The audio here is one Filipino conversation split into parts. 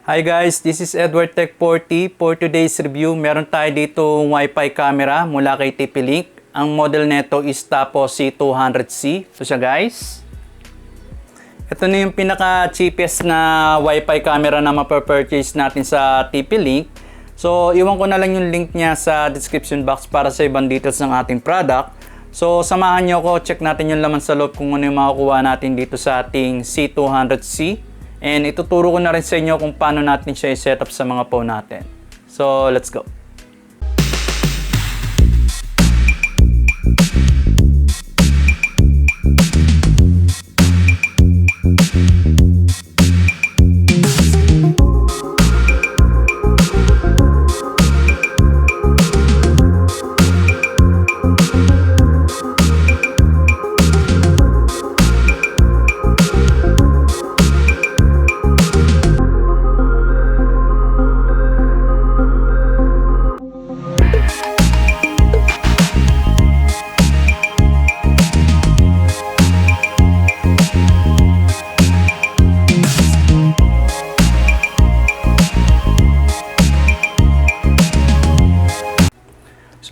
Hi guys, this is Edward Tech 40. For today's review, meron tayo dito Wi-Fi camera mula kay TP-Link. Ang model nito is Tapo C200C. So siya guys. Ito na yung pinaka-cheapest na Wi-Fi camera na mapapurchase natin sa TP-Link. So iwan ko na lang yung link niya sa description box para sa ibang details ng ating product. So samahan nyo ako, check natin yung laman sa loob kung ano yung makakuha natin dito sa ating C200C. And ituturo ko na rin sa inyo kung paano natin siya i-set up sa mga phone natin. So, let's go!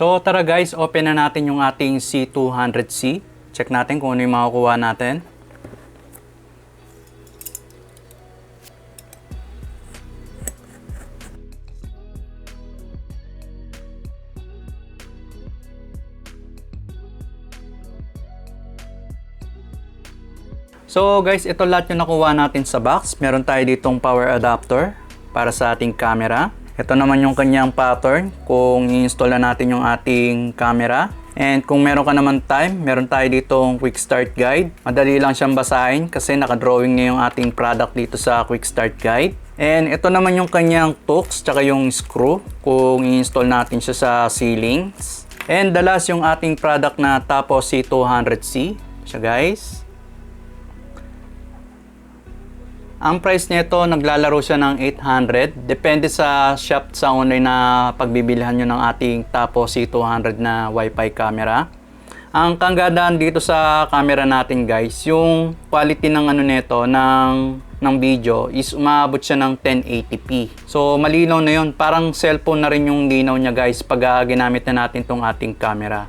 So tara guys, open na natin yung ating C200C. Check natin kung ano yung makukuha natin. So guys, ito lahat yung nakuha natin sa box. Meron tayo ditong power adapter para sa ating camera. Ito naman yung kanyang pattern kung i-install na natin yung ating camera. And kung meron ka naman time, meron tayo ditong quick start guide. Madali lang siyang basahin kasi nakadrawing niya yung ating product dito sa quick start guide. And ito naman yung kanyang hooks tsaka yung screw kung i-install natin siya sa ceilings. And the last yung ating product na Tapo C200C. Siya guys. Ang price nito, naglalaro siya ng 800. Depende sa shop sa online na pagbibilihan nyo ng ating Tapo C200 na Wi-Fi camera. Ang kagandahan dito sa camera natin guys, yung quality ng nito, ng video is umabot siya ng 1080p. So malinaw na yun. Parang cellphone na rin yung linaw niya guys pag ginamit na natin tong ating camera.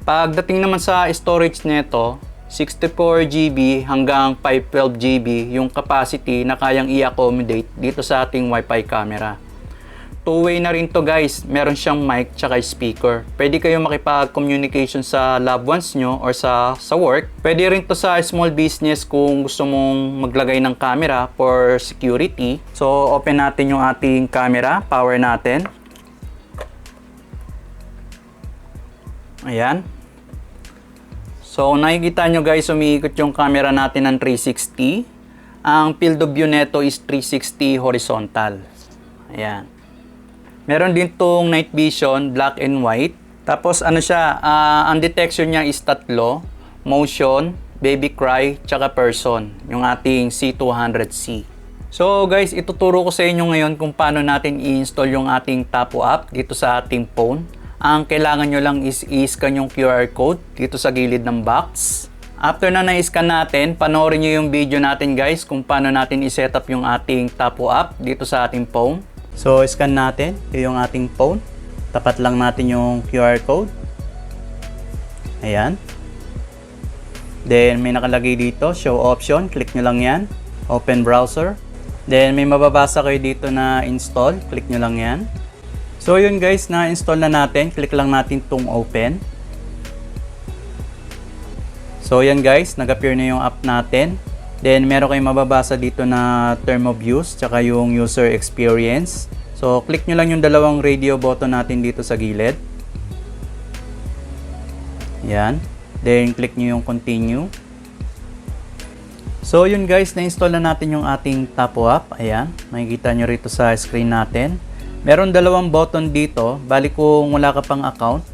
Pagdating naman sa storage nito, 64GB hanggang 512GB yung capacity na kayang i-accommodate dito sa ating Wi-Fi camera. Two-way na rin to guys. Meron siyang mic tsaka speaker. Pwede kayo makipag-communication sa loved ones nyo or sa work. Pwede rin to sa small business kung gusto mong maglagay ng camera for security. So open natin yung ating camera. Power natin. Ayan. So, nakikita nyo guys, umiikot yung camera natin ng 360. Ang field of view neto is 360 horizontal. Ayan. Meron din tong night vision, black and white. Tapos ano siya, ang detection niya is tatlo. Motion, baby cry, tsaka person. Yung ating C200C. So guys, ituturo ko sa inyo ngayon kung paano natin i-install yung ating Tapo app dito sa ating phone. Ang kailangan nyo lang is i-scan yung QR code dito sa gilid ng box. After na na-scan natin, panoorin nyo yung video natin guys kung paano natin i-set up yung ating Tapo app dito sa ating phone. So, scan natin yung ating phone. Tapat lang natin yung QR code. Ayan. Then, may nakalagay dito, show option. Click nyo lang yan. Open browser. Then, may mababasa kayo dito na install. Click nyo lang yan. So yun guys, na-install na natin. Click lang natin tong open. So yan guys, nag-appear na yung app natin. Then meron kayong mababasa dito na term of use, tsaka yung user experience. So click nyo lang yung dalawang radio button natin dito sa gilid. Yan. Then click nyo yung continue. So yun guys, na-install na natin yung ating Tapo app. Ayan, makikita nyo rito sa screen natin. Meron dalawang button dito. Bali kung wala ka pang account,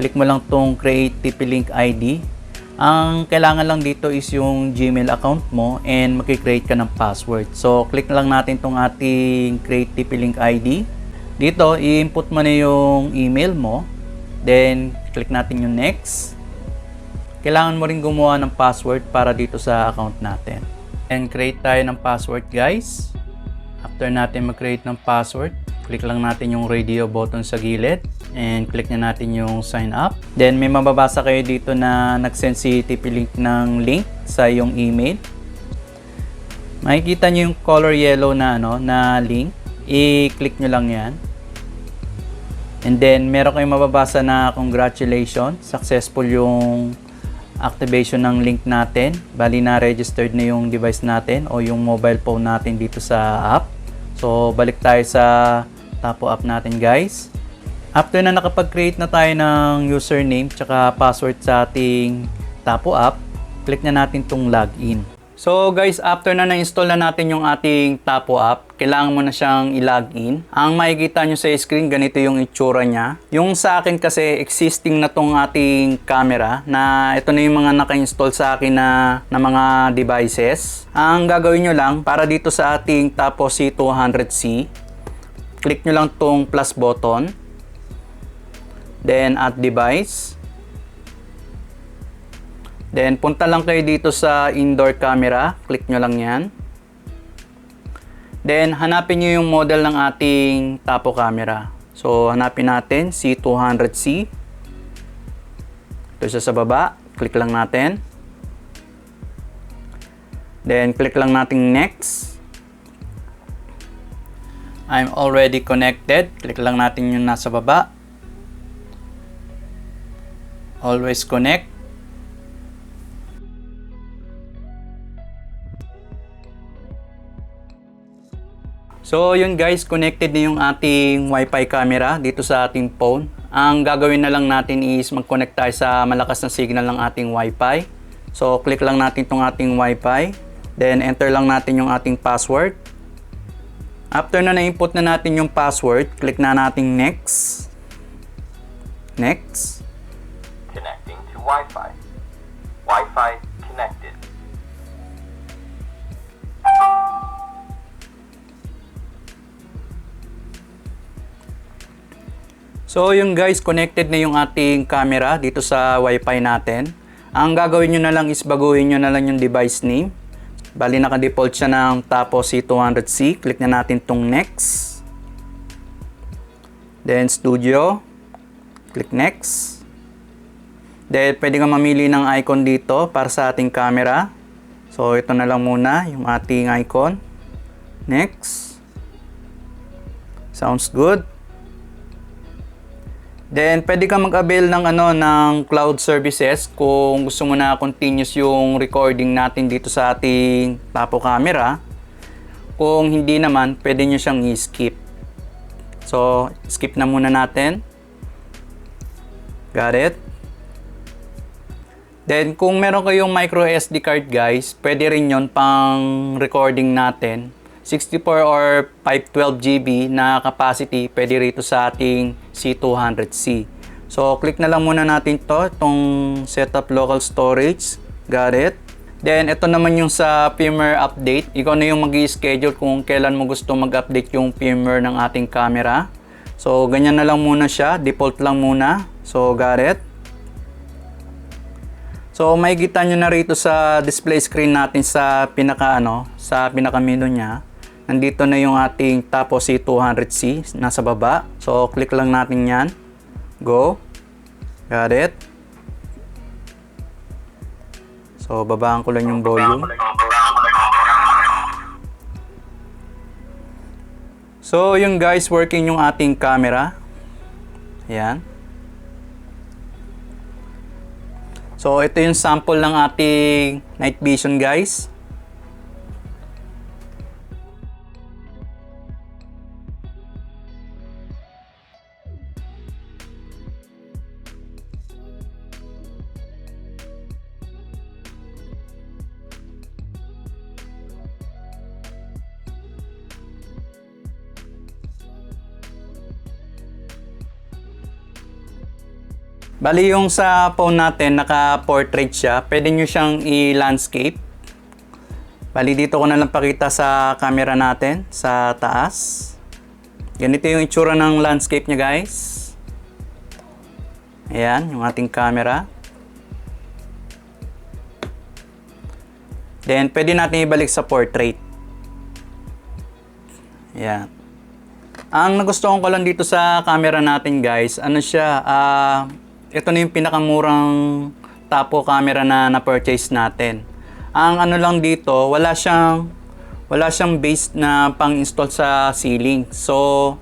click mo lang tong Create TP-Link ID. Ang kailangan lang dito is yung Gmail account mo and makikreate ka ng password. So, click lang natin tong ating Create TP-Link ID. Dito, i-input mo na yung email mo. Then, click natin yung Next. Kailangan mo rin gumawa ng password para dito sa account natin. And create tayo ng password guys. After natin mag-create ng password, click lang natin yung radio button sa gilid and click na natin yung sign up. Then may mababasa kayo dito na nag-send si TP Link ng link sa yung email. Makikita nyo yung color yellow na na link. I-click nyo lang yan. And then meron kayong mababasa na congratulations, successful yung activation ng link natin. Bali na registered na yung device natin o yung mobile phone natin dito sa app. So balik tayo sa Tapo app natin guys. After na nakapag-create na tayo ng username tsaka password sa ating Tapo app, click na natin tong login. So guys, after na na-install na natin yung ating Tapo app, kailangan mo na siyang i-login. Ang makikita nyo sa screen, ganito yung itsura niya. Yung sa akin kasi, existing na tong ating camera na ito na yung mga naka-install sa akin na mga devices. Ang gagawin nyo lang, para dito sa ating Tapo C200C, click nyo lang tong plus button. Then add device. Then, punta lang kayo dito sa indoor camera. Click nyo lang yan. Then, hanapin nyo yung model ng ating Tapo camera. So, hanapin natin C200C. Ito siya sa baba. Click lang natin. Then, click lang natin next. I'm already connected. Click lang natin yung nasa baba. Always connect. So yun guys, connected na yung ating Wi-Fi camera dito sa ating phone. Ang gagawin na lang natin is mag-connect tayo sa malakas na signal ng ating Wi-Fi. So click lang natin tong ating Wi-Fi. Then enter lang natin yung ating password. After na na-input na natin yung password, click na natin next. Next. Connecting to Wi-Fi. Wi-Fi connected. So yung guys, connected na yung ating camera dito sa Wi-Fi natin. Ang gagawin nyo na lang is baguhin nyo na lang yung device name. Bali naka-default siya ng Tapo C200C. Click na natin tong next. Then studio. Click next. Then pwede kang mamili ng icon dito para sa ating camera. So ito na lang muna yung ating icon. Next. Sounds good. Then, pwede ka mag-avail ng ng cloud services kung gusto mo na continuous yung recording natin dito sa ating Tapo camera. Kung hindi naman, pwede nyo siyang i-skip. So, skip na muna natin. Got it? Then, kung meron kayong micro SD card guys, pwede rin yon pang recording natin. 64 or 512 GB na capacity pwede rito sa ating C200C. So click na lang muna natin itong setup local storage. Got it? Then ito naman yung sa firmware update. Ikaw na yung mag-i-schedule kung kailan mo gusto mag-update yung firmware ng ating camera. So ganyan na lang muna siya, default lang muna. So got it? So makikita nyo na rito sa display screen natin sa pinaka menu niya. Nandito na yung ating Tapo C200C nasa baba. So, click lang natin yan. Go. Got it. So, babaan ko lang yung volume. So, yung guys, working yung ating camera. Ayan. So, ito yung sample ng ating night vision guys. Bali yung sa phone natin, naka-portrait siya. Pwede nyo siyang i-landscape. Bali dito ko na lang pakita sa camera natin, sa taas. Ganito yung itsura ng landscape niya guys. Ayan, yung ating camera. Then, pwede natin ibalik sa portrait. Ayan. Ang nagustuhan ko lang dito sa camera natin guys, ano siya, ito na yung pinakamurang tapo camera na na-purchase natin. Ang ano lang dito, wala siyang base na pang-install sa ceiling. So,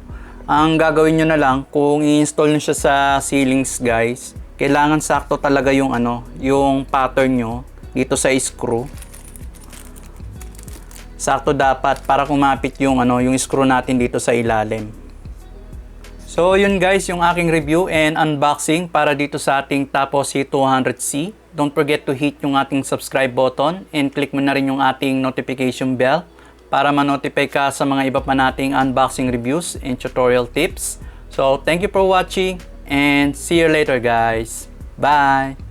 ang gagawin nyo na lang, kung i-install nyo siya sa ceilings guys, kailangan sakto talaga yung yung pattern nyo dito sa screw. Sakto dapat para kumapit yung yung screw natin dito sa ilalim. So yun guys, yung aking review and unboxing para dito sa ating Tapo C200C. Don't forget to hit yung ating subscribe button and click mo na rin yung ating notification bell para ma-notify ka sa mga iba pa nating unboxing reviews and tutorial tips. So thank you for watching and see you later guys. Bye!